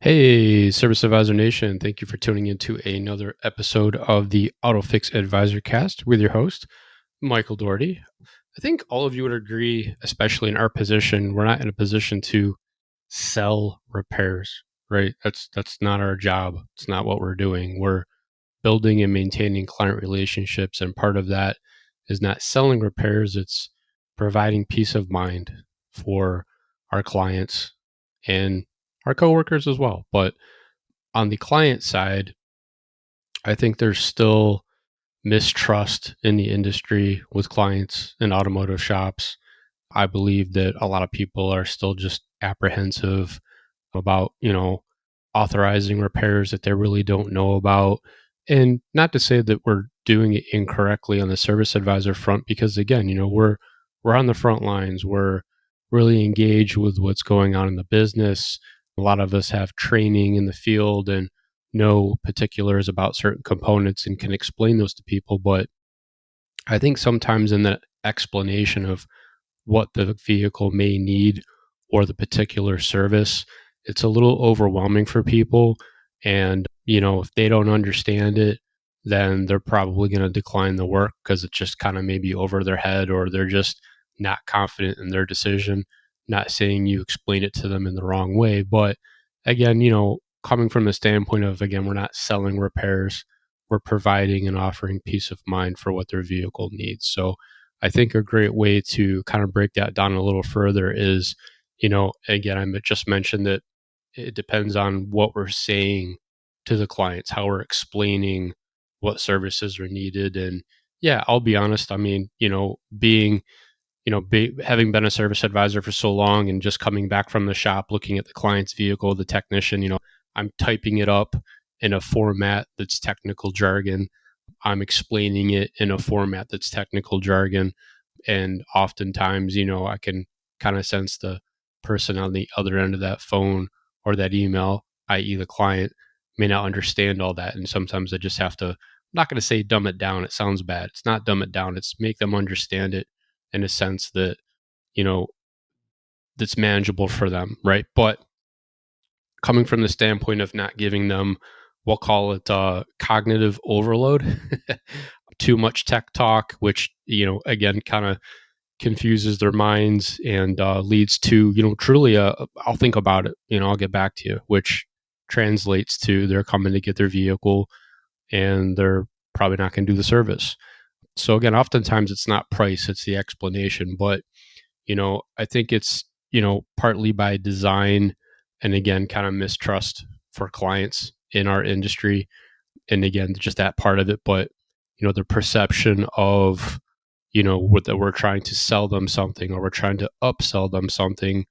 Hey, Service Advisor Nation. Thank you for tuning into another episode of the AutoFix Advisor Cast with your host, Michael Doherty. I think all of you would agree, especially in our position, we're not in a position to sell repairs, right? That's not our job. It's not what we're doing. We're building and maintaining client relationships, and part of that is not selling repairs, it's providing peace of mind for our clients and our coworkers as well. But on the client side, I think there's still mistrust in the industry with clients in automotive shops. I believe that a lot of people are still just apprehensive about, authorizing repairs that they really don't know about. And not to say that we're doing it incorrectly on the service advisor front, because again, we're on the front lines. We're really engaged with what's going on in the business. A lot of us have training in the field and know particulars about certain components and can explain those to people. But I think sometimes in the explanation of what the vehicle may need or the particular service, it's a little overwhelming for people. And, if they don't understand it, then they're probably going to decline the work because it's just kind of maybe over their head, or they're just not confident in their decision. Not saying you explain it to them in the wrong way, but again, coming from the standpoint of, again, we're not selling repairs, we're providing and offering peace of mind for what their vehicle needs. So, I think a great way to kind of break that down a little further is, again, I just mentioned that it depends on what we're saying to the clients, how we're explaining what services are needed. And yeah, I'll be honest. I mean, having been a service advisor for so long and just coming back from the shop, looking at the client's vehicle, the technician, I'm typing it up in a format that's technical jargon. I'm explaining it in a format that's technical jargon. And oftentimes, I can kind of sense the person on the other end of that phone or that email, i.e., the client, may not understand all that. And sometimes I just have to, I'm not going to say dumb it down. It sounds bad. It's not dumb it down, it's make them understand it in a sense that, you know, that's manageable for them. Right. But coming from the standpoint of not giving them, we'll call it cognitive overload, too much tech talk, which, again, kind of confuses their minds and leads to, truly I'll think about it, I'll get back to you, which translates to they're coming to get their vehicle and they're probably not going to do the service. So again, oftentimes it's not price, it's the explanation. But, I think it's, partly by design and again, kind of mistrust for clients in our industry. And again, just that part of it. But, the perception of, that we're trying to sell them something or we're trying to upsell them something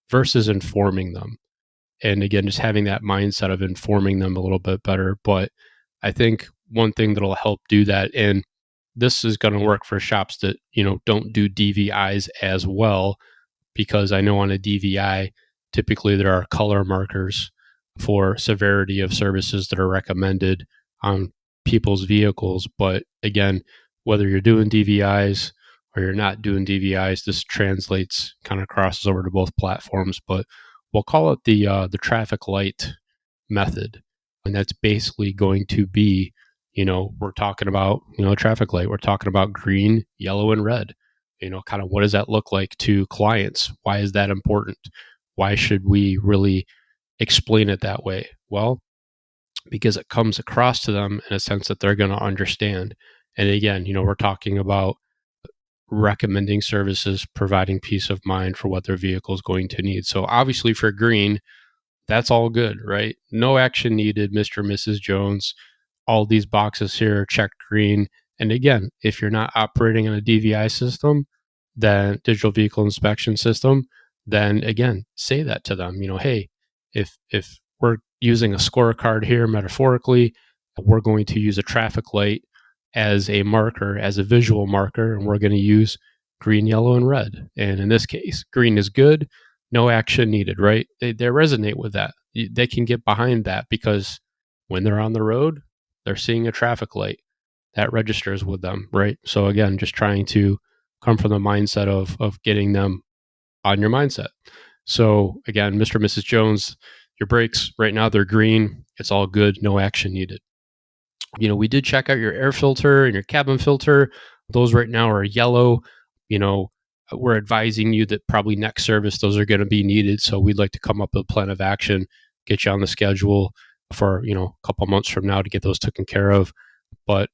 versus informing them. And again, just having that mindset of informing them a little bit better. But I think one thing that'll help do that, and this is going to work for shops that, don't do DVIs as well, because I know on a DVI, typically there are color markers for severity of services that are recommended on people's vehicles. But again, whether you're doing DVIs or you're not doing DVIs, this translates, kind of crosses over to both platforms. But we'll call it the traffic light method, and that's basically going to be, we're talking about, traffic light. We're talking about green, yellow, and red. Kind of what does that look like to clients? Why is that important? Why should we really explain it that way? Well, because it comes across to them in a sense that they're going to understand. And again, we're talking about recommending services, providing peace of mind for what their vehicle is going to need. So obviously for green, that's all good, right? No action needed, Mr. and Mrs. Jones. All these boxes here are checked green. And again, if you're not operating on a DVI system, then digital vehicle inspection system, then again, say that to them. Hey, if we're using a scorecard here metaphorically, we're going to use a traffic light as a marker, as a visual marker, and we're going to use green, yellow, and red. And in this case, green is good, no action needed, right? They resonate with that. They can get behind that because when they're on the road, they're seeing a traffic light that registers with them, right? So again, just trying to come from the mindset of getting them on your mindset. So again, Mr. and Mrs. Jones, your brakes right now, they're green. It's all good. No action needed. We did check out your air filter and your cabin filter. Those right now are yellow. You know, we're advising you that probably next service, those are going to be needed. So we'd like to come up with a plan of action, get you on the schedule for, a couple months from now to get those taken care of. But,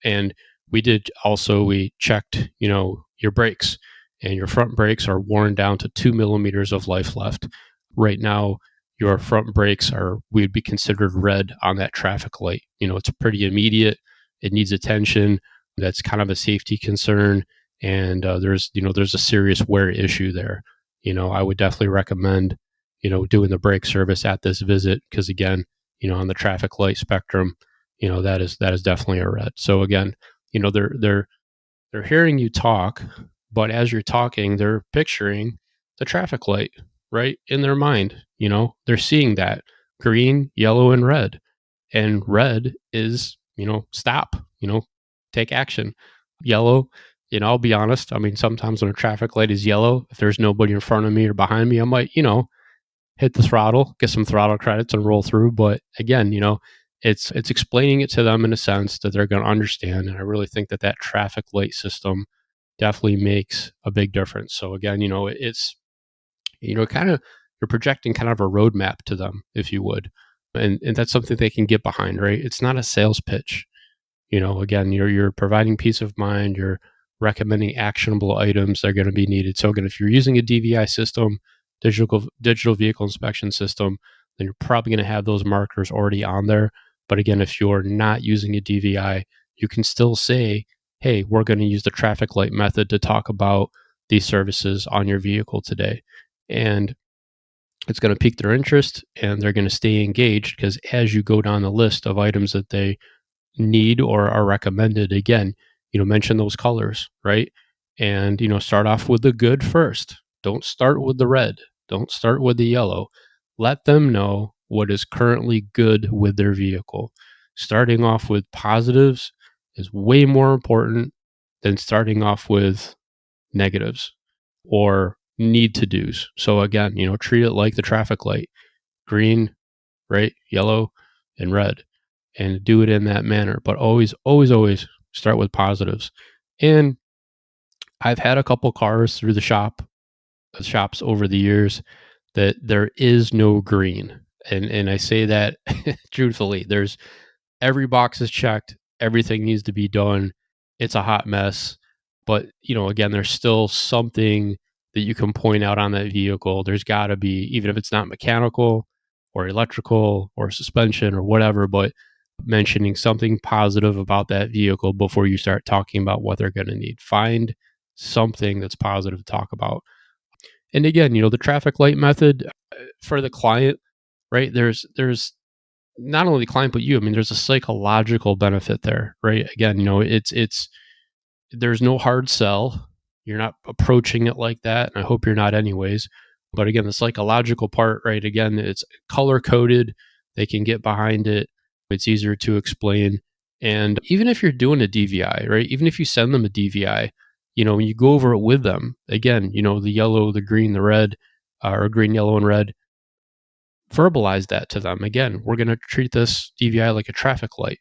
and we checked, your brakes, and your front brakes are worn down to 2 millimeters of life left. Right now, your front brakes we'd be considered red on that traffic light. It's pretty immediate. It needs attention. That's kind of a safety concern. And there's a serious wear issue there. I would definitely recommend, doing the brake service at this visit, because again, on the traffic light spectrum, that is definitely a red. So again, they're hearing you talk, but as you're talking, they're picturing the traffic light right in their mind. They're seeing that green, yellow, and red. And red is, stop, take action. Yellow, I'll be honest. I mean, sometimes when a traffic light is yellow, if there's nobody in front of me or behind me, I might, hit the throttle, get some throttle credits and roll through. But again, it's explaining it to them in a sense that they're going to understand. And I really think that traffic light system definitely makes a big difference. So again, it's, kind of, you're projecting kind of a roadmap to them, if you would. And that's something they can get behind, right? It's not a sales pitch. Again, you're providing peace of mind. You're recommending actionable items that are going to be needed. So again, if you're using a DVI system, digital vehicle inspection system, then you're probably going to have those markers already on there. But again, if you're not using a DVI, you can still say, hey, we're going to use the traffic light method to talk about these services on your vehicle today. And it's going to pique their interest, and they're going to stay engaged, because as you go down the list of items that they need or are recommended, again, mention those colors, right? And start off with the good first. Don't start with the red. Don't start with the yellow. Let them know what is currently good with their vehicle. Starting off with positives is way more important than starting off with negatives or need to do's. So again, treat it like the traffic light: green, right, yellow, and red, and do it in that manner. But always, always, always start with positives. And I've had a couple cars through the shops over the years that there is no green. And I say that truthfully. There's every box is checked, everything needs to be done. It's a hot mess. But, again, there's still something that you can point out on that vehicle. There's got to be, even if it's not mechanical or electrical or suspension or whatever, but mentioning something positive about that vehicle before you start talking about what they're going to need. Find something that's positive to talk about. And again, the traffic light method for the client, right? There's not only the client but you. I mean, there's a psychological benefit there, right? Again, it's there's no hard sell. You're not approaching it like that, and I hope you're not anyways. But again, the psychological part, right? Again, it's color coded. They can get behind it. It's easier to explain. And even if you're doing a DVI, right? Even if you send them a DVI, when you go over it with them, again, the yellow, the green, the red, or green, yellow, and red, verbalize that to them. Again, we're going to treat this DVI like a traffic light.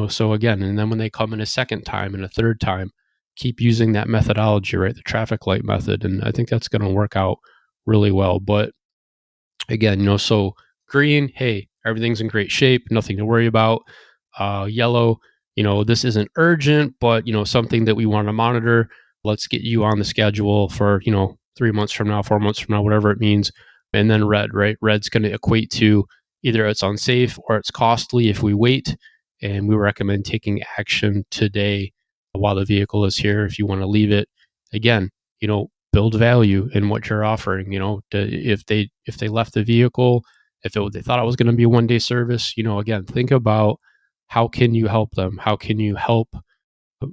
So again, and then when they come in a second time and a third time, keep using that methodology, right? The traffic light method. And I think that's going to work out really well. But again, so green, hey, everything's in great shape, nothing to worry about. Yellow, this isn't urgent, but, something that we want to monitor. Let's get you on the schedule for, 3 months from now, 4 months from now, whatever it means. And then red, right? Red's going to equate to either it's unsafe or it's costly if we wait. And we recommend taking action today while the vehicle is here. If you want to leave it, again, build value in what you're offering. If they left the vehicle, they thought it was going to be a 1-day service, again, think about how can you help them? How can you help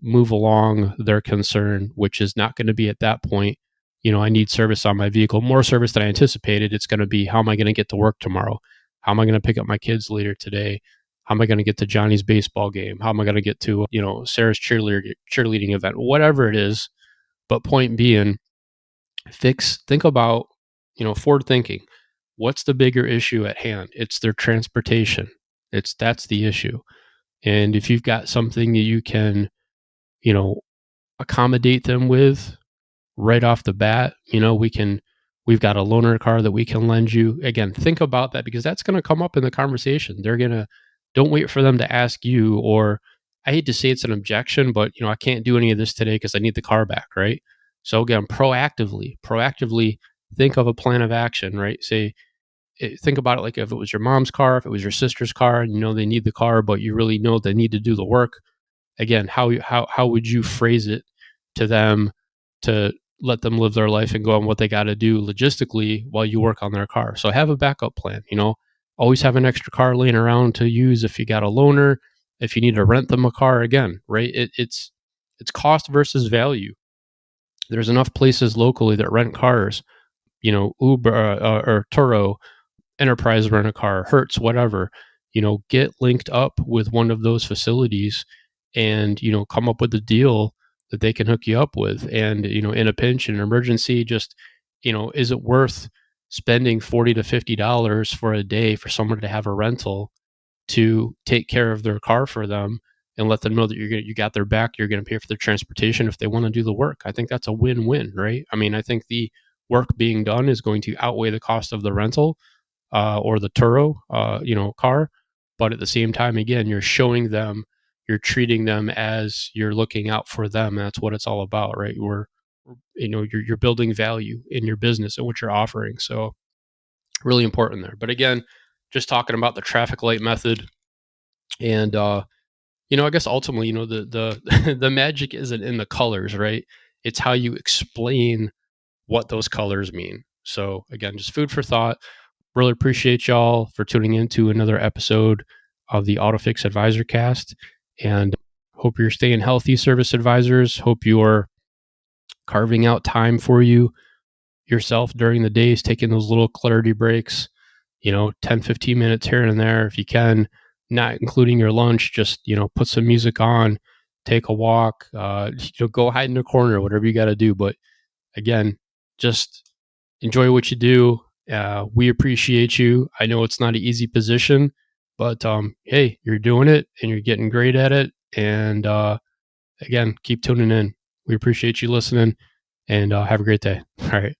move along their concern, which is not going to be at that point, I need service on my vehicle, more service than I anticipated. It's going to be, how am I going to get to work tomorrow? How am I going to pick up my kids later today? How am I going to get to Johnny's baseball game? How am I going to get to, Sarah's cheerleading event? Whatever it is. But point being, think about, forward thinking. what's the bigger issue at hand? It's their transportation. That's the issue. And if you've got something that you can, you know, accommodate them with right off the bat, we've got a loaner car that we can lend you. Again, think about that because that's going to come up in the conversation. Don't wait for them to ask you, or I hate to say it's an objection, but I can't do any of this today because I need the car back, right? So again, proactively think of a plan of action, right? Think about it like if it was your mom's car, if it was your sister's car, and they need the car, but you really know they need to do the work. Again, how would you phrase it to them to let them live their life and go on what they got to do logistically while you work on their car? So have a backup plan. Always have an extra car laying around to use if you got a loaner, if you need to rent them a car. Again, right? It's cost versus value. There's enough places locally that rent cars. Uber or Turo, Enterprise Rent a Car, Hertz, whatever. Get linked up with one of those facilities and come up with a deal that they can hook you up with. And in a pinch, in an emergency, just is it worth spending $40 to $50 for a day for someone to have a rental to take care of their car for them and let them know that you got their back, you're going to pay for their transportation if they want to do the work? I think that's a win-win, right? I mean, I think the work being done is going to outweigh the cost of the rental or the Turo, car. But at the same time, again, you're treating them as you're looking out for them. That's what it's all about, right? You're building value in your business and what you're offering. So really important there. But again, just talking about the traffic light method, and I guess ultimately, the the magic isn't in the colors, right? It's how you explain what those colors mean. So again, just food for thought. Really appreciate y'all for tuning in to another episode of the AutoFix Advisor Cast, and hope you're staying healthy, service advisors. Hope you're carving out time for yourself during the days, taking those little clarity breaks, 10, 15 minutes here and there if you can, not including your lunch. Just, put some music on, take a walk, go hide in a corner, whatever you got to do. But again, just enjoy what you do. We appreciate you. I know it's not an easy position, but hey, you're doing it and you're getting great at it. And again, keep tuning in. We appreciate you listening, and have a great day. All right.